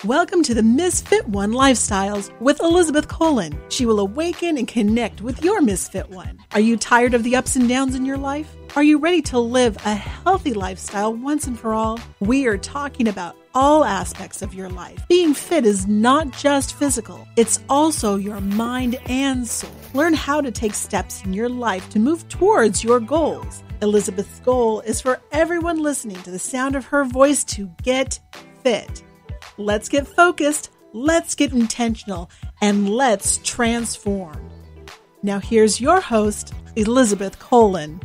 Welcome to the Misfit One Lifestyles with Elizabeth Colin. She will awaken and connect with your Misfit One. Are you tired of the ups and downs in your life? Are you ready to live a healthy lifestyle once and for all? We are talking about all aspects of your life. Being fit is not just physical, it's also your mind and soul. Learn how to take steps in your life to move towards your goals. Elizabeth's goal is for everyone listening to the sound of her voice to get fit. Let's get focused, let's get intentional, and let's transform. Now here's your host, Elizabeth Colin.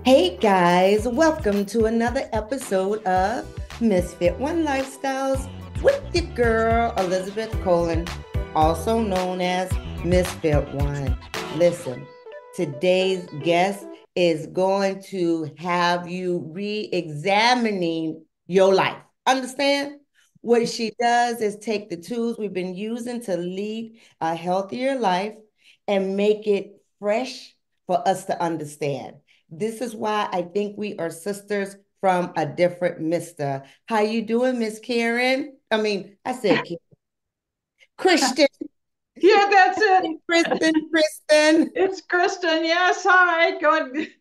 Hey guys, welcome to another episode of Misfit One Lifestyles with your girl, Elizabeth Colin, also known as Misfit One. Listen, today's guest is going to have you re-examining your life. Understand? What she does is take the tools we've been using to lead a healthier life and make it fresh for us to understand. This is why I think we are sisters from a different mister. How you doing, Miss Karen? I said Karen. Kristen. Yeah, that's it. Kristen. It's Kristen. Yes, hi.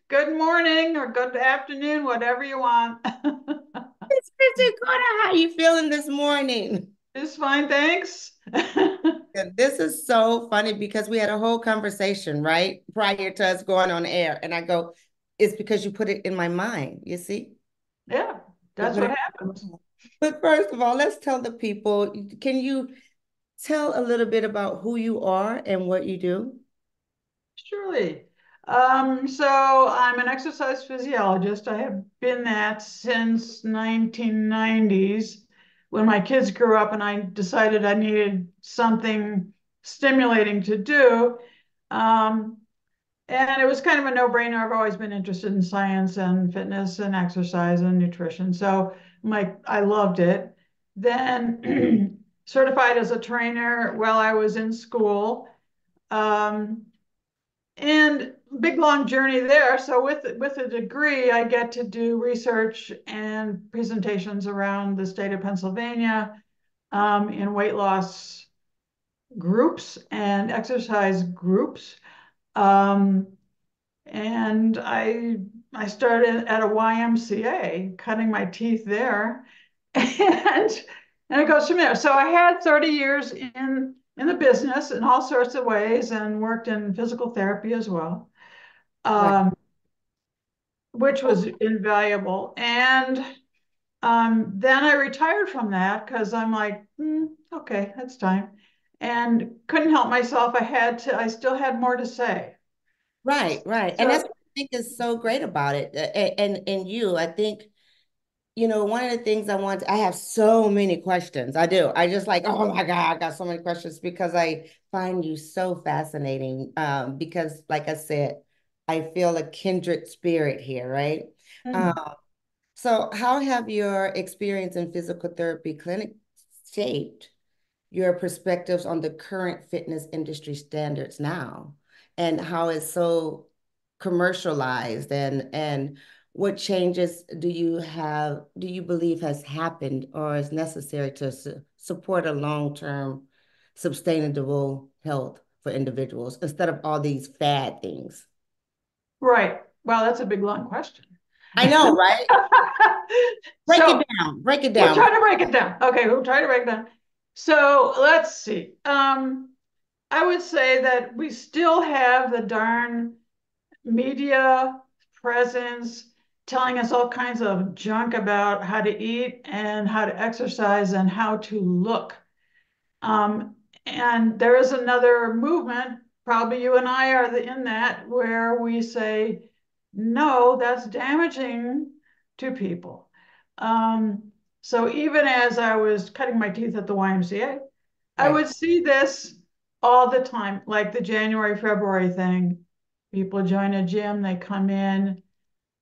Good morning or good afternoon, whatever you want. It's Kristen Carter. How you feeling this morning? It's fine, thanks. This is so funny because we had a whole conversation, right? Prior to us going on air. And I go, it's because you put it in my mind, you see? Yeah, that's what happens. But first of all, let's tell the people, can you tell a little bit about who you are and what you do? Surely. So I'm an exercise physiologist. I have been that since 1990s when my kids grew up and I decided I needed something stimulating to do. Um, And it was kind of a no-brainer. I've always been interested in science and fitness and exercise and nutrition. So I loved it. Then certified as a trainer while I was in school. Um, and big long journey there. So with a degree, I get to do research and presentations around the state of Pennsylvania in weight loss groups and exercise groups. Um, and I started at a YMCA, cutting my teeth there, and it goes from there. So I had 30 years in the business in all sorts of ways, and worked in physical therapy as well, Right. which was invaluable. And then I retired from that because I'm like, okay, that's time, and couldn't help myself. I still had more to say. Right, right. And that's So what I think is so great about it. And you, I think, one of the things I have so many questions. I do. I just like, oh my God, I got so many questions because I find you so fascinating. Because like I said, I feel a kindred spirit here, right? mm, Um, so how have your experience in physical therapy clinic shaped your perspectives on the current fitness industry standards now and how it's so commercialized and what changes do you believe has happened or is necessary to support a long-term sustainable health for individuals instead of all these fad things? right. Wow, that's a big long question. I know, right? Break it So down. Break it we'll down. try to break it down. Okay, we'll try to break it down. So let's see. I would say that we still have the darn media presence telling us all kinds of junk about how to eat and how to exercise and how to look. Um, and there is another movement, probably you and I are in that, where we say, no, that's damaging to people. Um, so even as I was cutting my teeth at the YMCA, I Right. would see this all the time, like the January, February thing. People join a gym, they come in.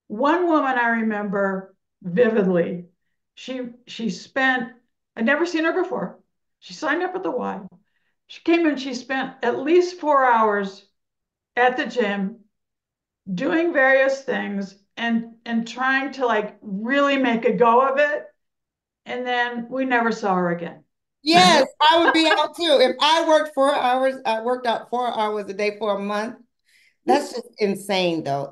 One woman I remember vividly, she spent, I'd never seen her before. She signed up at the Y. She came in, she spent at least 4 hours at the gym doing various things and trying to like really make a go of it. And then we never saw her again. Yes, I would be out too. If I worked 4 hours, I worked out 4 hours a day for a month. That's just insane though.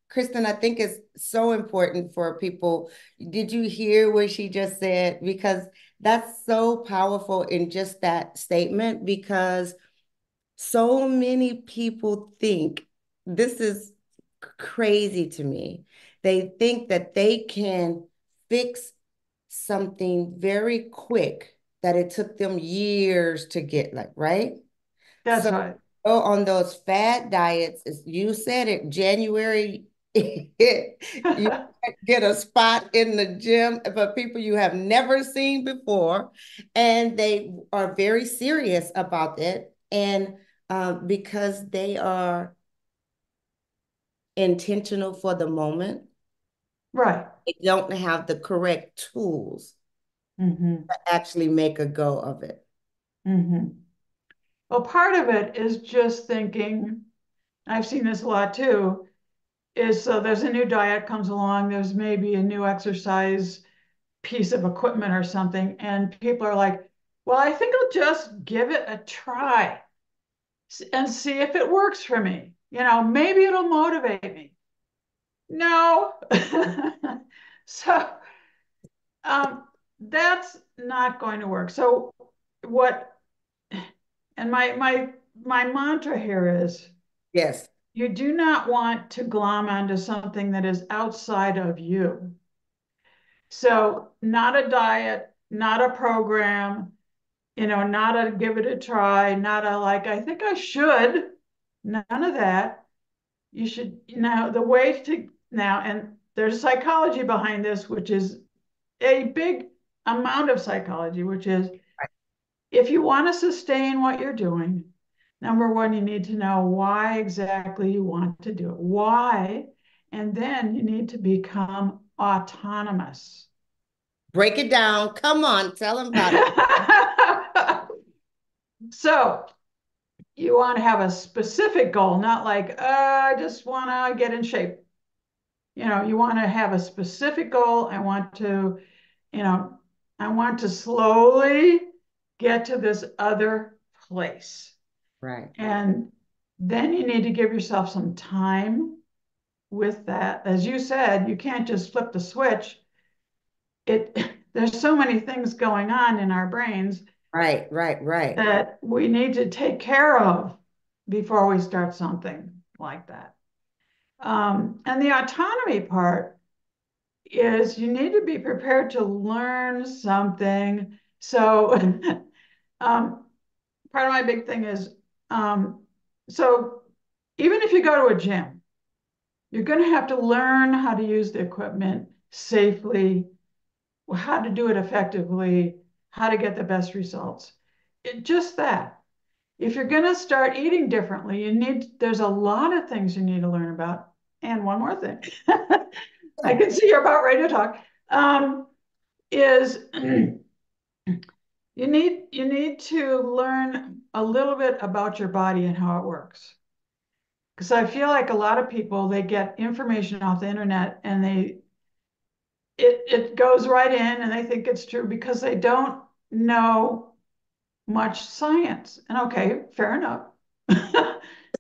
Kristen, I think it's so important for people. Did you hear what she just said? Because that's so powerful in just that statement, because so many people think this is crazy to me. They think that they can fix something very quick that it took them years to get, like, right? That's So right. go on those fad diets, as you said it, January, you get a spot in the gym for people you have never seen before, and they are very serious about it. And because they are intentional for the moment, Right. they don't have the correct tools Hmm. to actually make a go of it. Hmm. Well, part of it is just thinking, I've seen this a lot too, is so there's a new diet comes along, there's maybe a new exercise piece of equipment or something, and people are like, well, I think I'll just give it a try and see if it works for me. Maybe it'll motivate me. No. So um, that's not going to work. So what, and my mantra here is Yes. you do not want to glom onto something that is outside of you. So not a diet, not a program, not a give it a try, not a like, I think I should, none of that. You should, the way to now, and there's psychology behind this, which is a big amount of psychology, which is if you want to sustain what you're doing, number one, you need to know why exactly you want to do it. Why? And then you need to become autonomous. Break it down. Come on, tell them about it. So you want to have a specific goal, not like, I just want to get in shape. You want to have a specific goal. You know, I want to slowly get to this other place. Right. And then you need to give yourself some time with that. As you said, you can't just flip the switch. It there's so many things going on in our brains Right, right, right. that we need to take care of before we start something like that. And the autonomy part is you need to be prepared to learn something. So, part of my big thing is um, so even if you go to a gym, you're going to have to learn how to use the equipment safely, how to do it effectively, how to get the best results. Just that. If you're going to start eating differently, there's a lot of things you need to learn about. And one more thing, I can see you're about ready to talk, is you need to learn a little bit about your body and how it works. Because I feel like a lot of people, they get information off the internet and it goes right in and they think it's true because they don't know much science. And okay, fair enough.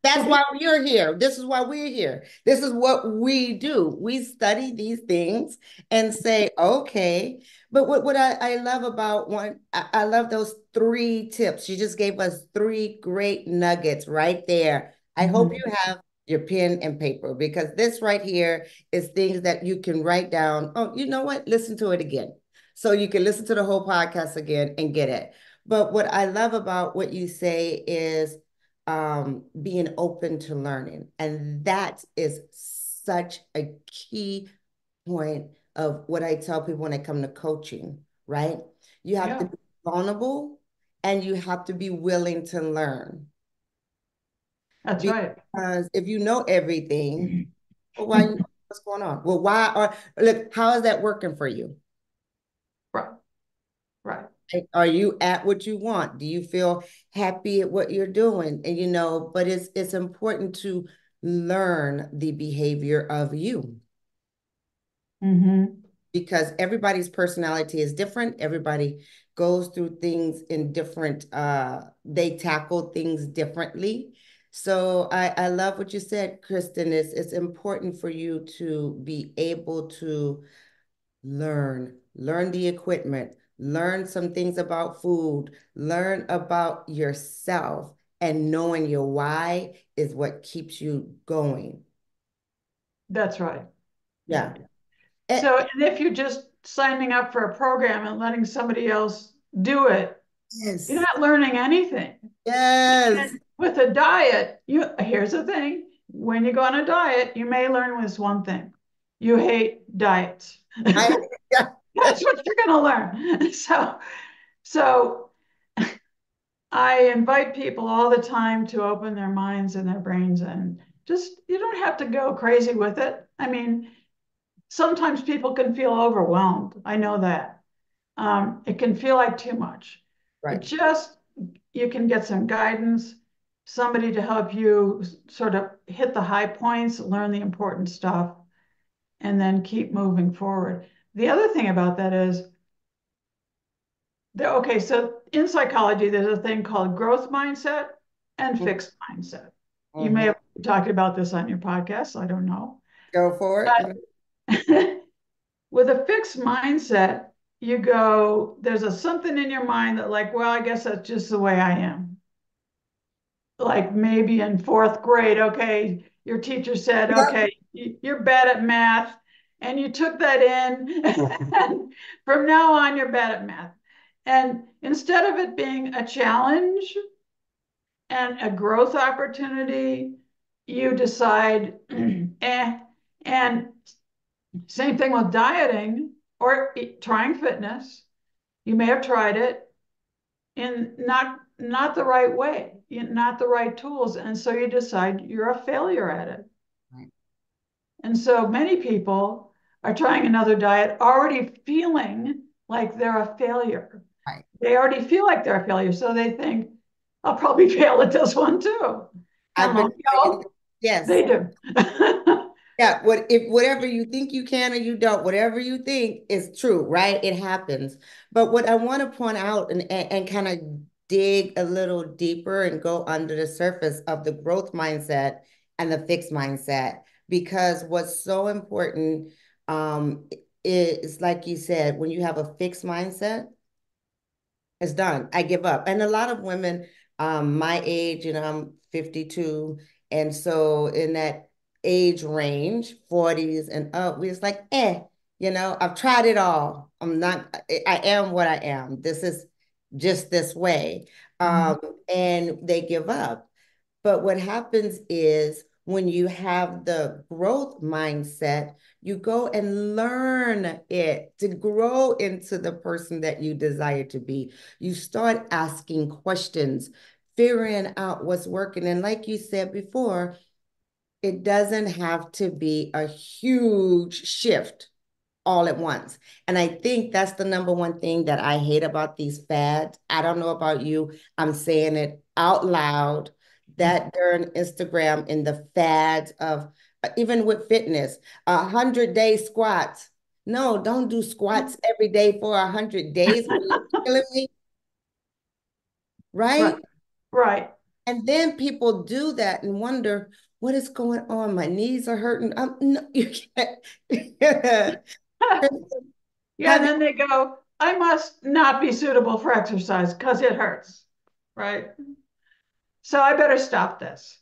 That's why we're here. This is why we're here. This is what we do. We study these things and say, okay. But what I love about I love those three tips. You just gave us three great nuggets right there. I hope you Mhm. have your pen and paper, because this right here is things that you can write down. Oh, you know what? Listen to it again. So you can listen to the whole podcast again and get it. But what I love about what you say is being open to learning. And that is such a key point of what I tell people when I come to coaching, right? You have to Yeah, be vulnerable and you have to be willing to learn. that's right. Because if you know everything, well, what's going on? Well, why are, look, how is that working for you? Right, right. Are you at what you want? Do you feel happy at what you're doing? And but it's important to learn the behavior of you. Hmm. because everybody's personality is different. Everybody goes through things in different, they tackle things differently. So I love what you said, Kristen. It's important for you to be able to learn the equipment, learn some things about food, learn about yourself, and knowing your why is what keeps you going. That's right. Yeah. Yeah. So, Eh, and if you're just signing up for a program and letting somebody else do it, you're yes. not learning anything. Yes. And with a diet, here's the thing. When you go on a diet, you may learn this one thing. You hate diets. I That's what you're going to learn. So I invite people all the time to open their minds and their brains and just, you don't have to go crazy with it. I mean, sometimes people can feel overwhelmed. I know that. It can feel like too much, but right. just you can get some guidance, somebody to help you sort of hit the high points, learn the important stuff, and then keep moving forward. The other thing about that is, okay, so in psychology, there's a thing called growth mindset and fixed mindset. You may Mhm. have talked about this on your podcast, I don't know. Go for it. But with a fixed mindset, you go, there's something in your mind that, like, well, I guess that's just the way I am. Like maybe in fourth grade, okay, your teacher said, Yep. okay, you're bad at math, and you took that in, and from now on, you're bad at math. And instead of it being a challenge and a growth opportunity, you decide, eh. And same thing with dieting or trying fitness. You may have tried it in not the right way, not the right tools, and so you decide you're a failure at it. Right. And so many people are trying another diet already feeling like they're a failure. Right. They already feel like they're a failure, so they think I'll probably fail at this one too. I've been Hello, saying no, this. Yes. they do. Yeah, whatever you think you can or you don't, whatever you think is true, right? It happens. But what I want to point out and kind of dig a little deeper and go under the surface of the growth mindset and the fixed mindset, because what's so important is like you said, when you have a fixed mindset, it's done. I give up. And a lot of women, my age, I'm 52. And so in that age range, 40s and up, we just like, I've tried it all. I am what I am. This is just this way. Mhm. Um, and they give up. But what happens is when you have the growth mindset, you go and learn it to grow into the person that you desire to be. You start asking questions, figuring out what's working. And like you said before, it doesn't have to be a huge shift all at once. And I think that's the number one thing that I hate about these fads. I don't know about you. I'm saying it out loud that during Instagram in the fads of even with fitness, 100-day squats. No, don't do squats every day for 100 days. Are you killing me? Right, Right? right. And then people do that and wonder what is going on. My knees are hurting. No, you can't. Yeah, and Have then they go, I must not be suitable for exercise because it hurts, right? So I better stop this.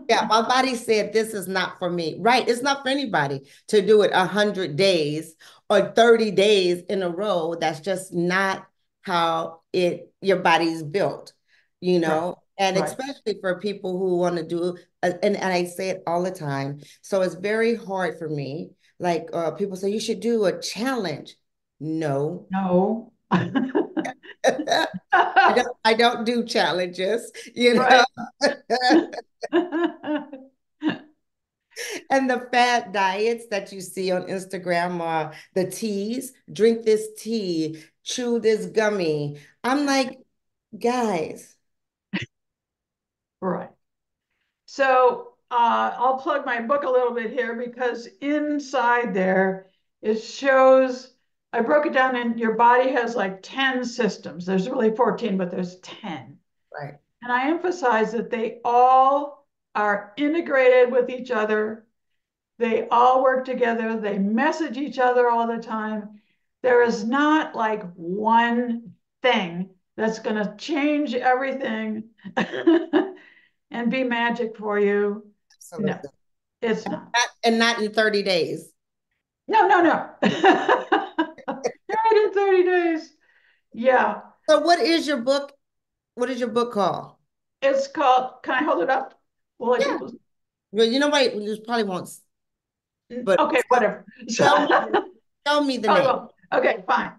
Yeah, my body said this is not for me. Right. It's not for anybody to do it 100 days or 30 days in a row. That's just not how your body's built, Right, and right. especially for people who want to do, and I say it all the time. So it's very hard for me. Like people say, you should do a challenge. No. No. I don't do challenges. Right. And the fad diets that you see on Instagram are the teas, drink this tea, chew this gummy. I'm like, guys, Right. So I'll plug my book a little bit here because inside there It shows, I broke it down, and your body has like 10 systems. There's really 14, but there's 10. Right. And I emphasize that they all are integrated with each other. They all work together. They message each other all the time. There is not like one thing that's going to change everything and be magic for you. No, Absolutely. it's not. And not in 30 days. No, no, no. Right in 30 days. Yeah. So what is your book? What is your book called? It's called, can I hold it up? Will let Yeah. people, Well, you know what? You probably won't, but okay, whatever. tell me, tell me the Oh, name. well, okay, fine.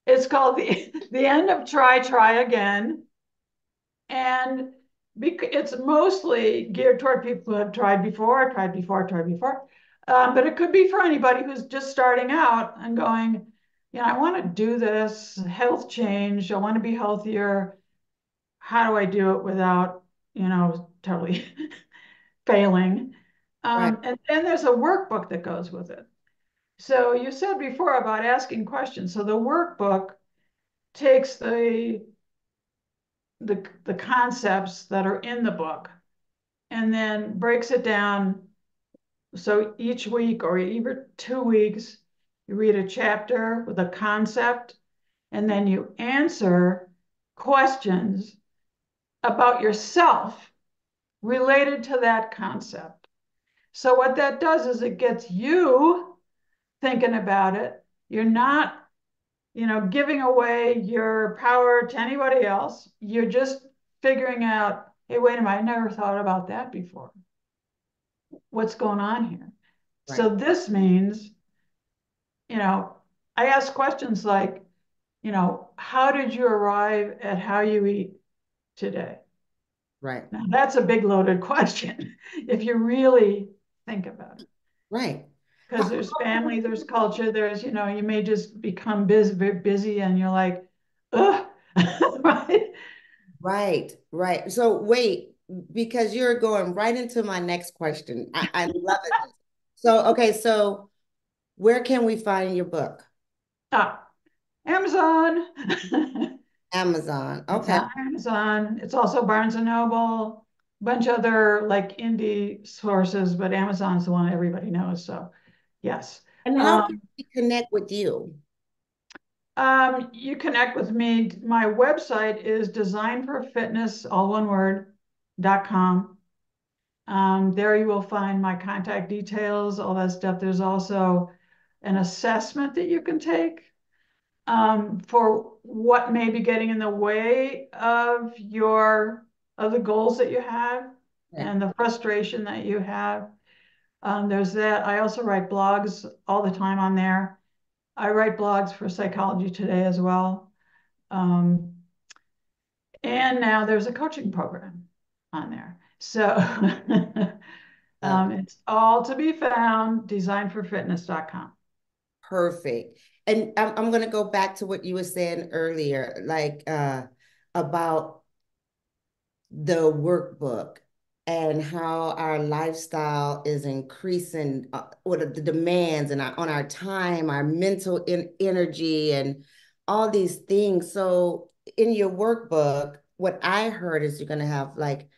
It's called the End of Try Again. And it's mostly geared toward people who have tried before. But it could be for anybody who's just starting out and going, I want to do this health change. I want to be healthier. How do I do it without, totally failing? Right, And then there's a workbook that goes with it. So you said before about asking questions. So the workbook takes the concepts that are in the book and then breaks it down. So each week or even 2 weeks, you read a chapter with a concept, and then you answer questions about yourself related to that concept. So what that does is it gets you thinking about it. You're not, giving away your power to anybody else. You're just figuring out, hey, wait a minute, I never thought about that before. What's going on here? right, So this means, I ask questions like, how did you arrive at how you eat today? right, Now, that's a big loaded question if you really think about it. right. Because there's family, there's culture, there's, you may just become busy, very busy, and you're like, ugh, right? Right, right. So wait, because you're going right into my next question. I love it. So, okay, so where can we find your book? Ah, Amazon. Amazon. It's Okay. on Amazon. It's also Barnes and Noble, a bunch of other like indie sources, but Amazon's the one everybody knows. So yes. And how can Um, we connect with you? you connect with me. My website is designforfitness, all one word, .com. There you will find my contact details, all that stuff. There's also an assessment that you can take for what may be getting in the way of the goals that you have Right. and the frustration that you have. There's that. I also write blogs all the time on there. I write blogs for Psychology Today as well. Um, and now there's a coaching program on there. So Love it's all to be found, designforfitness.com. Perfect. And I'm going to go back to what you were saying earlier, like about the workbook and how our lifestyle is increasing, what are the demands and on our time, our mental energy, and all these things. So in your workbook, what I heard is you're going to have like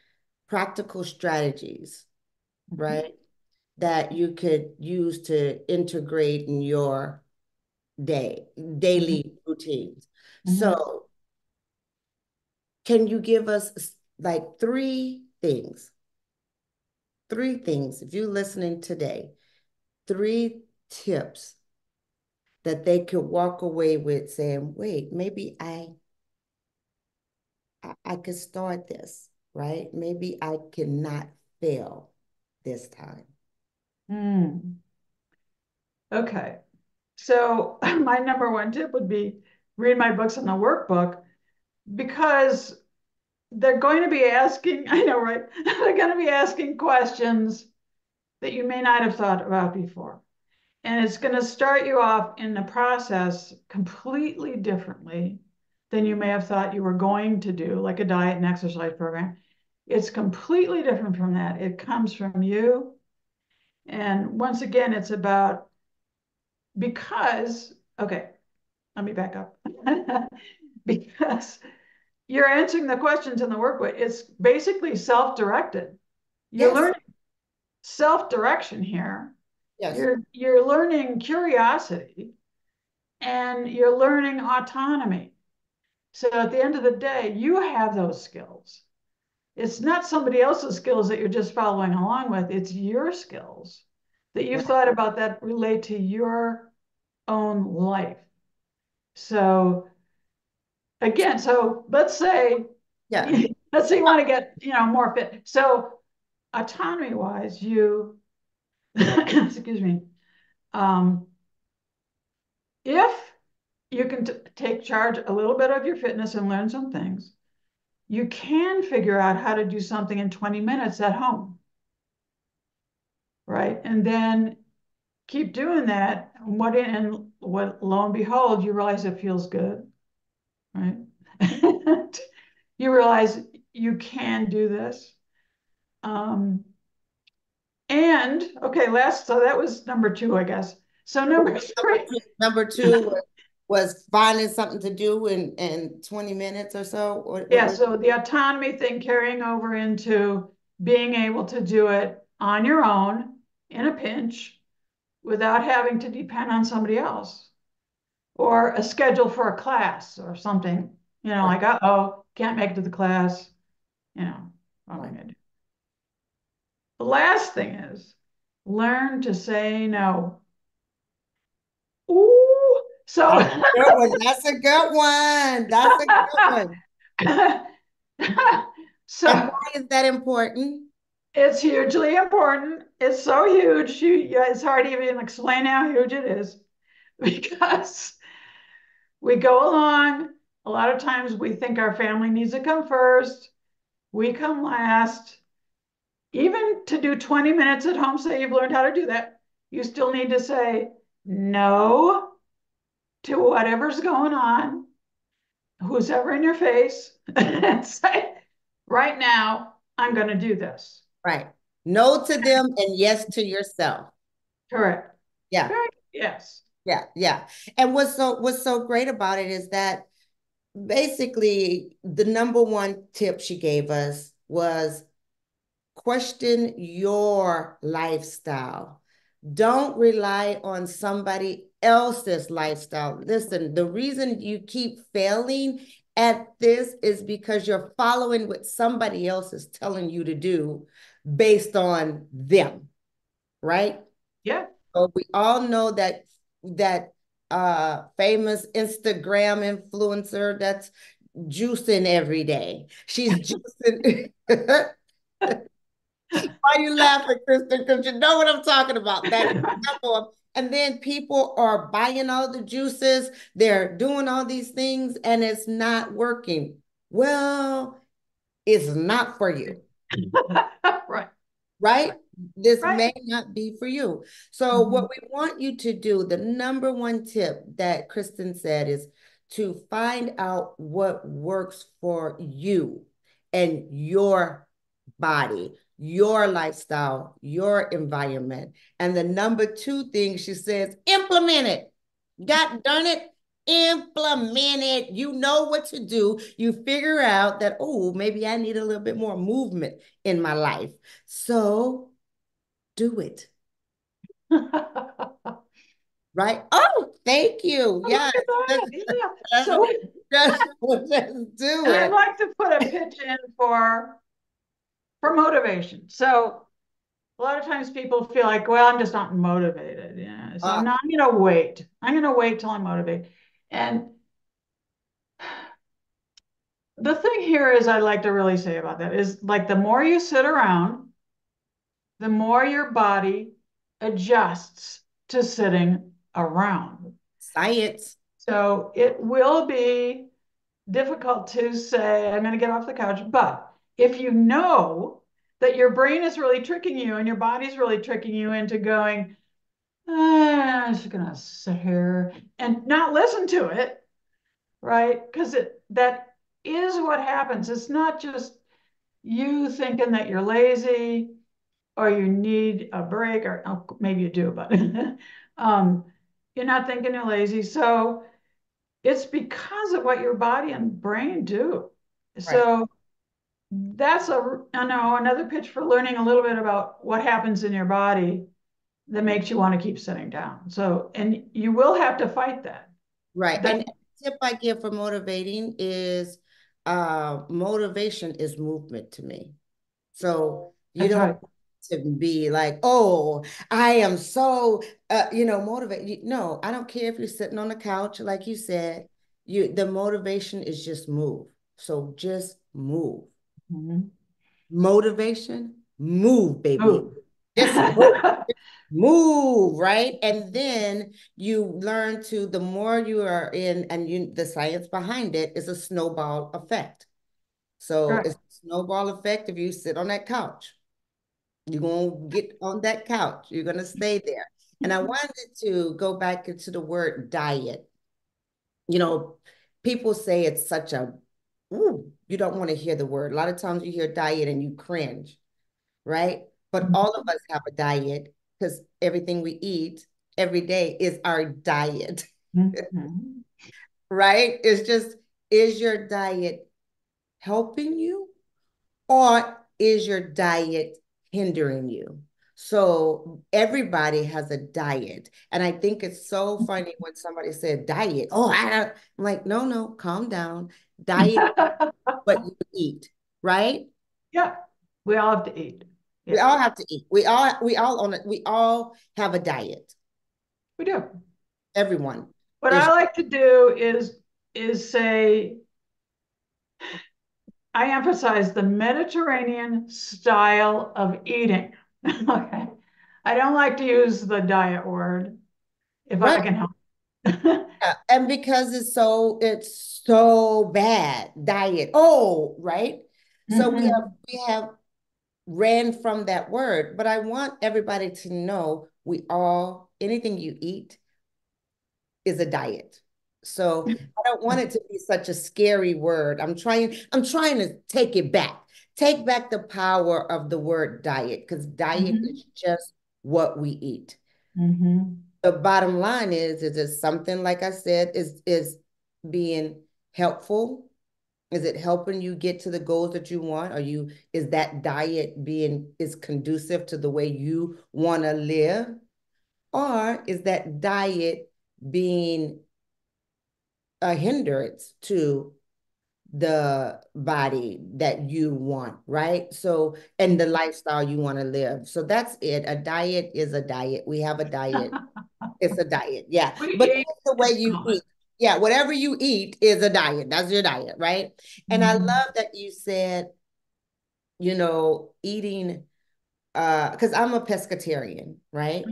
practical strategies, Mhm. right? That you could use to integrate in your Mhm. daily routines. Mhm. So can you give us like three things, if you're listening today, three tips that they could walk away with saying, wait, maybe I could start this, right? Maybe I cannot fail this time. Mm. Okay. So my number one tip would be read my books in the workbook because they're going to be asking, I know, right? They're going to be asking questions that you may not have thought about before. And it's going to start you off in the process completely differently than you may have thought you were going to do, like a diet and exercise program. It's completely different from that. It comes from you. And once again, it's about because, okay, let me back up. Because you're answering the questions in the workbook. It's basically self-directed. You're Yes. learning self-direction here. Yes. You're learning curiosity and you're learning autonomy. So at the end of the day, you have those skills. It's not somebody else's skills that you're just following along with. It's your skills that you've Right. thought about that relate to your own life. So again, so let's say Yeah. let's say you want to get, more fit. So autonomy wise, you excuse me, um, if you can take charge a little bit of your fitness and learn some things, you can figure out how to do something in 20 minutes at home, right? And then keep doing that. What lo and behold, you realize it feels good, right? You realize you can do this. Um, and okay, so that was number two, I guess. So number three, Number two was finding something to do in 20 minutes or so. What yeah, was so the autonomy thing carrying over into being able to do it on your own in a pinch without having to depend on somebody else or a schedule for a class or something, right, like, uh-oh, can't make it to the class, what am I right. gonna do? The last thing is learn to say no. Ooh, so That's a good one. That's a good one. That's a good one. And so why is that important? it's hugely important. It's so huge. It's hard to even explain how huge it is because we go along. A lot of times we think our family needs to come first. We come last. Even to do 20 minutes at home, say you've learned how to do that, you still need to say no to whatever's going on, who's ever in your face, and say, right now, I'm going to do this. Right. No to them and yes to yourself. Correct. Yeah. Correct. Yes. Yeah. Yeah. And what's so great about it is that basically the number one tip she gave us was question your lifestyle. Don't rely on somebody else's lifestyle. Listen, the reason you keep failing at this is because you're following what somebody else is telling you to do based on them, right? Yeah. So we all know that famous Instagram influencer that's juicing every day. She's juicing. Why are you laughing, Kristen? Because you know what I'm talking about. That example. And then people are buying all the juices, they're doing all these things, and it's not working. Well, it's not for you, Right. right? This Right. may not be for you. So, Mhm. what we want you to do, the number one tip that Kristen said is to find out what works for you and your body, your lifestyle, your environment. And the number two thing she says, implement it. God darn it, implement it. You know what to do. You figure out that, oh, maybe I need a little bit more movement in my life. So do it. Look Right? Oh, thank you. at Yes. that. Just, Yeah. So, just do and I'd it. like to put a pitch in for motivation. So a lot of times people feel like, well, I'm just not motivated. Yeah. So Uh, now I'm going to wait. I'm going to wait till I'm motivated. And the thing here is I'd like to really say about that is like the more you sit around, the more your body adjusts to sitting around. Science. So it will be difficult to say, I'm going to get off the couch. But if you know that your brain is really tricking you and your body's really tricking you into going, I'm just going to sit here and not listen to it, right? Because that is what happens. It's not just you thinking that you're lazy or you need a break, or maybe you do, but You're not thinking you're lazy. So it's because of what your body and brain do. Right. So that's I know, another pitch for learning a little bit about what happens in your body that makes you want to keep sitting down. So, and you will have to fight that. Right. That And the tip I give for motivating is motivation is movement to me. So you that's don't right. to be like, oh, I am so motivated. No, I don't care if you're sitting on the couch, like you said. The motivation is just move. So just move. Mhm. Motivation, move, baby. Oh. Just move. Move, right? And then you learn to, the more you are in, and the science behind it is a snowball effect. So Right. it's a snowball effect. If you sit on that couch, you're going to get on that couch. You're going to stay there. And I wanted to go back into the word diet. You know, people say it's such a, ooh, you don't want to hear the word. A lot of times you hear diet and you cringe, right? But all of us have a diet because everything we eat every day is our diet, Mhm. right? It's just, is your diet helping you? Or is your diet hindering you? So everybody has a diet. And I think it's so funny when somebody said diet. Oh, I'm like, no, no, calm down. Diet, what you eat, right? Yeah, we all have to eat. We Yeah, all have to eat. We all have a diet. we do. Everyone. What I There's like to do is say I emphasize the Mediterranean style of eating. Okay. I don't like to use the diet word if I right. can help. And because it's so bad, diet. Oh, right. So we have Mhm. we have ran from that word, but I want everybody to know anything you eat is a diet. So I don't want it to be such a scary word. I'm trying to take it back. Take back the power of the word diet, because diet Mhm. is just what we eat. Mhm. The bottom line is it something, like I said, is being helpful? Is it helping you get to the goals that you want? Is that diet is conducive to the way you want to live? Or is that diet being a hindrance to the body that you want, right? So, and the lifestyle you want to live. So that's it. A diet is a diet. We have a diet. It's a diet. Yeah. We But eat, it's the way it's you common. eat. Yeah. Whatever you eat is a diet. That's your diet, right? And I Mhm. love that you said, eating, because I'm a pescatarian, right?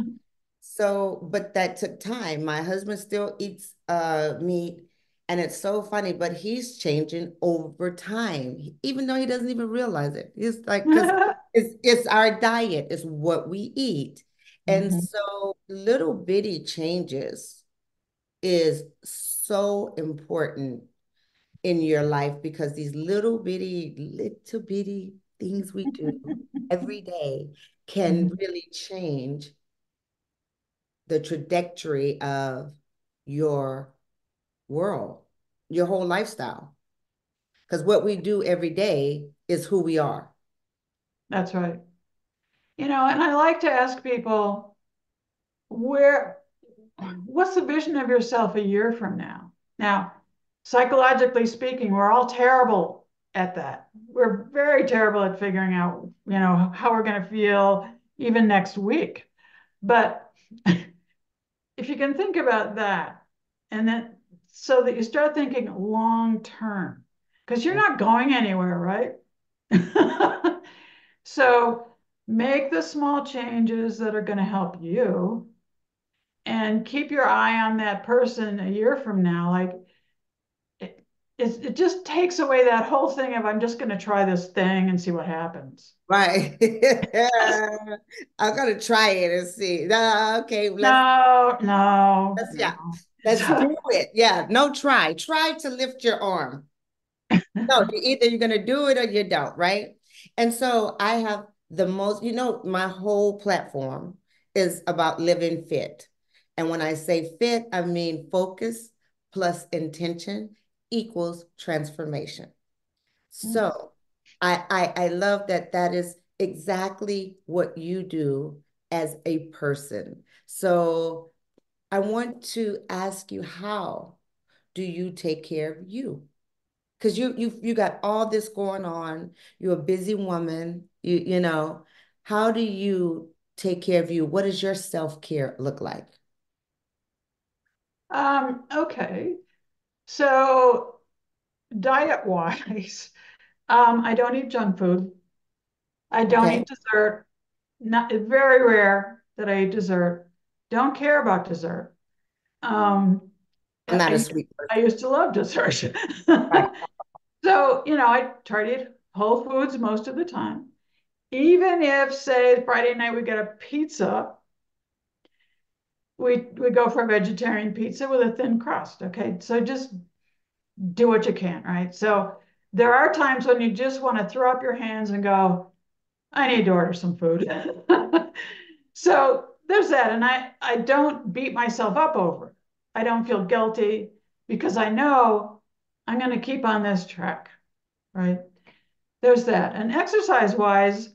So, but that took time. My husband still eats meat, and it's so funny, but he's changing over time, even though he doesn't even realize it. He's like, because it's our diet, it's what we eat. And Mhm. so little bitty changes is so important in your life, because these little bitty things we do every day can Mhm. really change the trajectory of your world, your whole lifestyle. Because what we do every day is who we are. That's right. And I like to ask people, where, what's the vision of yourself a year from now? Now, psychologically speaking, we're all terrible at that. We're very terrible at figuring out, how we're going to feel even next week. But if you can think about that, and then so that you start thinking long term, because you're not going anywhere, right? So make the small changes that are going to help you and keep your eye on that person a year from now. Like it just takes away that whole thing of I'm just going to try this thing and see what happens. Right. I'm gonna try it and see. No, okay, No, no, yeah, no. let's do it. Yeah, no, try. Try to lift your arm. No, either you're gonna do it or you don't, right? And so I have my whole platform is about living fit. And when I say fit, I mean focus plus intention equals transformation. So I love that that is exactly what you do as a person. So I want to ask you, how do you take care of you? Because you got all this going on. You're a busy woman. You know, how do you take care of you? What does your self-care look like? Okay. So diet wise, I don't eat junk food. I don't Okay. eat dessert. Not very rare that I eat dessert. Don't care about dessert. Um, I'm not a I sweet I person. used to love dessert. Right. So, I try to eat whole foods most of the time. Even if, say, Friday night we get a pizza, we go for a vegetarian pizza with a thin crust. Okay. So just do what you can, right? So there are times when you just want to throw up your hands and go, I need to order some food. So there's that. And I don't beat myself up over it. I don't feel guilty because I know I'm going to keep on this track, right? There's that. And exercise wise,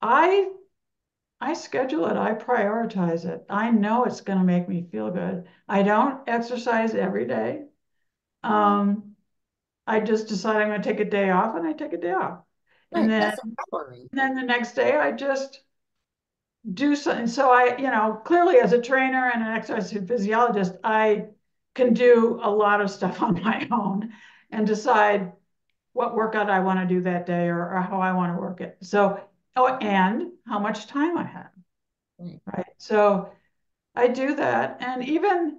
I I schedule it. I prioritize it. I know it's going to make me feel good. I don't exercise every day. Um, I just decide I'm going to take a day off and I take a day off. And Right. then, That's empowering. then the next day I just do something. So clearly as a trainer and an exercise physiologist, I can do a lot of stuff on my own and decide what workout I want to do that day or how I want to work it. So, oh, and how much time I have, Right. right? So I do that. And even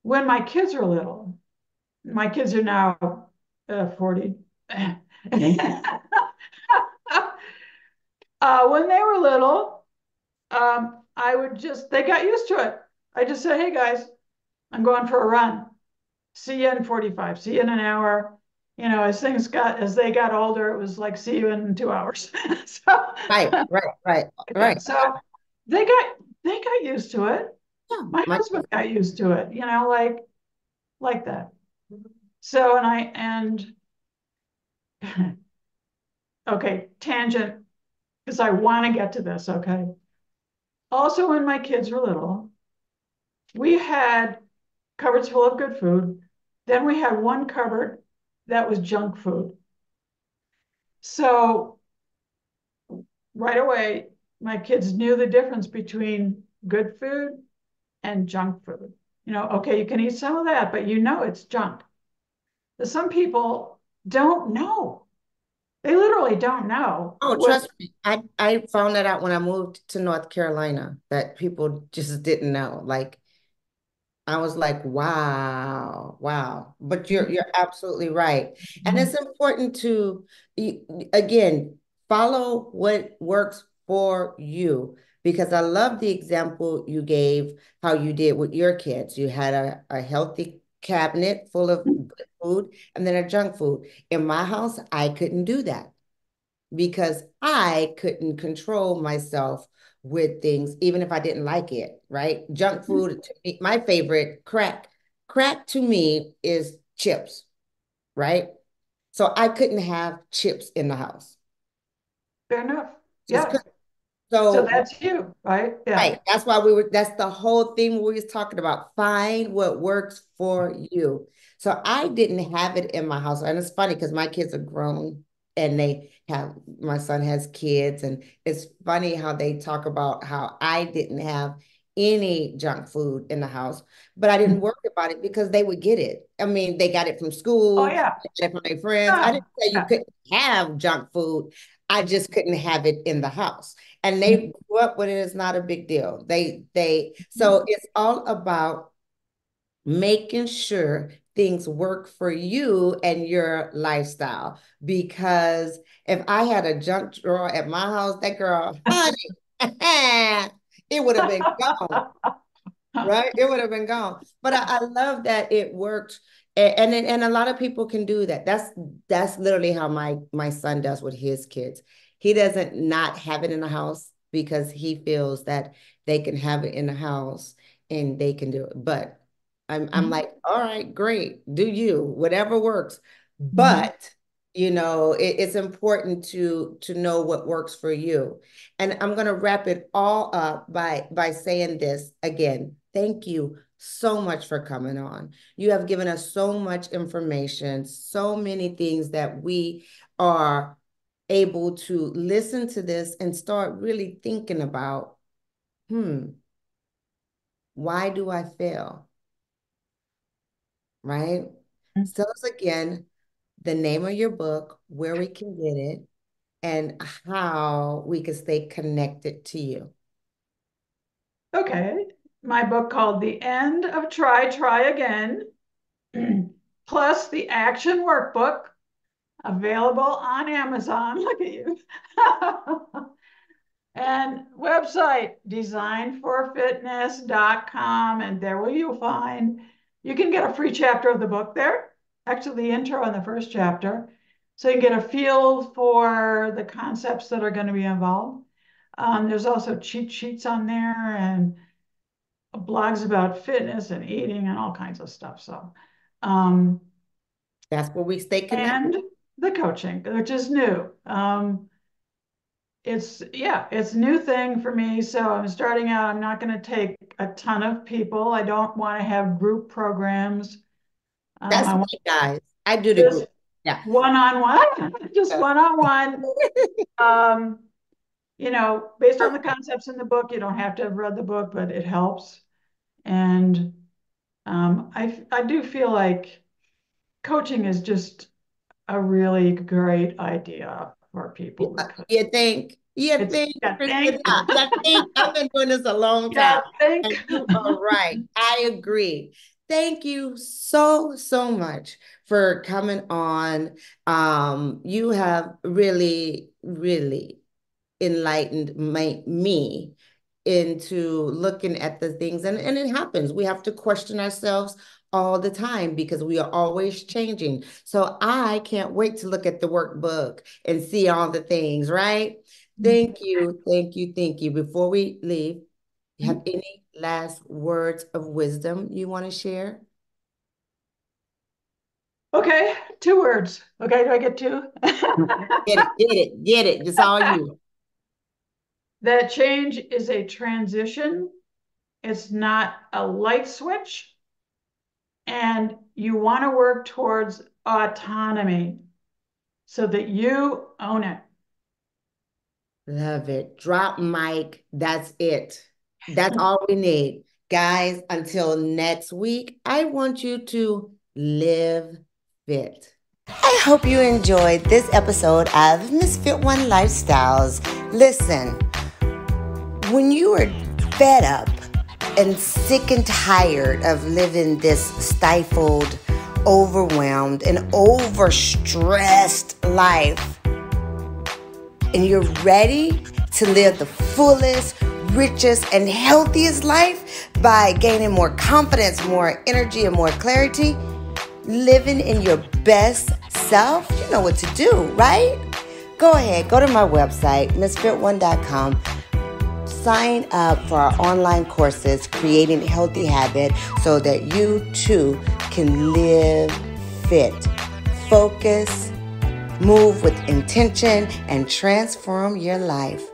when my kids are little, my kids are now 40. When they were little, they got used to it. I just said, hey guys, I'm going for a run. See you in 45, see you in an hour. As they got older, it was like, see you in 2 hours. So, Right. Right. Right. like Right. that. So they got, they got used to it. Yeah. My My husband got used to it, like that. So, okay, tangent, because I want to get to this, okay? Also, when my kids were little, we had cupboards full of good food. Then we had one cupboard that was junk food. So right away, my kids knew the difference between good food and junk food. Okay, you can eat some of that, but it's junk. But some people don't know. They literally don't know Oh, what. trust me. I found that out when I moved to North Carolina that people just didn't know. Like I was like, wow, wow. But you're absolutely right. And it's important to again follow what works for you because I love the example you gave how you did with your kids. You had a healthy cabinet full of good food and then a junk food. In my house, I couldn't do that because I couldn't control myself with things, even if I didn't like it, right? Junk food, to me, my favorite, crack. Crack to me is chips, right? So I couldn't have chips in the house. Fair enough. Just Yeah. couldn't. So So that's you, right? Yeah. right. That's the whole thing we was talking about. Find what works for you. So I didn't have it in my house. And it's funny because my kids are grown and my son has kids. And it's funny how they talk about how I didn't have any junk food in the house, but I didn't worry about it because they would get it. I mean, they got it from Oh school, yeah. they got it from their friends. I Yeah. didn't say you Yeah. couldn't have junk food. I just couldn't have it in the house and they grew up with it. It's not a big deal. So it's all about making sure things work for you and your lifestyle. Because if I had a junk drawer at my house, that girl, honey, it would have been gone, right? It would have been gone. But I love that it worked. And a lot of people can do that. That's literally how my son does with his kids. He doesn't not have it in the house because he feels that they can have it in the house and they can do it. But I'm like, all right, great, do you, whatever works. Mhm. But it's important to know what works for you. And I'm gonna wrap it all up by saying this again. Thank you so much for coming on. You have given us so much information, so many things that we are able to listen to this and start really thinking about, why do I fail? Right? Tell us again the name of your book, where we can get it, and how we can stay connected to you. Okay. My book called The End of Try Again, plus the action workbook available on Amazon. Look at you. And website designforfitness.com. And there you'll find, you can get a free chapter of the book there, actually the intro and the first chapter. So you can get a feel for the concepts that are going to be involved. There's also cheat sheets on there and blogs about fitness and eating and all kinds of stuff. So, That's where we stay connected. and the coaching, which is new. It's a new thing for me. So I'm starting out. I'm not going to take a ton of people. I don't want to have group programs. That's I me, want guys. I do the just group. Yeah. one-on-one, just one-on-one. Um, based on the Perfect. concepts in the book, you don't have to have read the book, but it helps. And I do feel like coaching is just a really great idea for people because You it's think, yeah, Kristen, think you think I've been doing this a long time, yeah, think. and you are right. I agree. Thank you so, so much for coming on. You have really, really enlightened me into looking at the things, and it happens. We have to question ourselves all the time because we are always changing. So I can't wait to look at the workbook and see all the things, right? Thank you, thank you, thank you. Before we leave, you have any last words of wisdom you want to share? Okay, 2 words. Okay, do I get two? Get it, get it, get it. It's all you. That change is a transition. It's not a light switch. And you want to work towards autonomy so that you own it. Love it. Drop mic. That's it. That's all we need. Guys, until next week, I want you to live fit. I hope you enjoyed this episode of Misfit One Lifestyles. Listen, when you are fed up and sick and tired of living this stifled, overwhelmed, and overstressed life, and you're ready to live the fullest, richest, and healthiest life by gaining more confidence, more energy, and more clarity, living in your best self, you know what to do, right? Go ahead, go to my website, misfit1.com. Sign up for our online courses, Creating Healthy Habit, so that you too can live fit, focus, move with intention, and transform your life.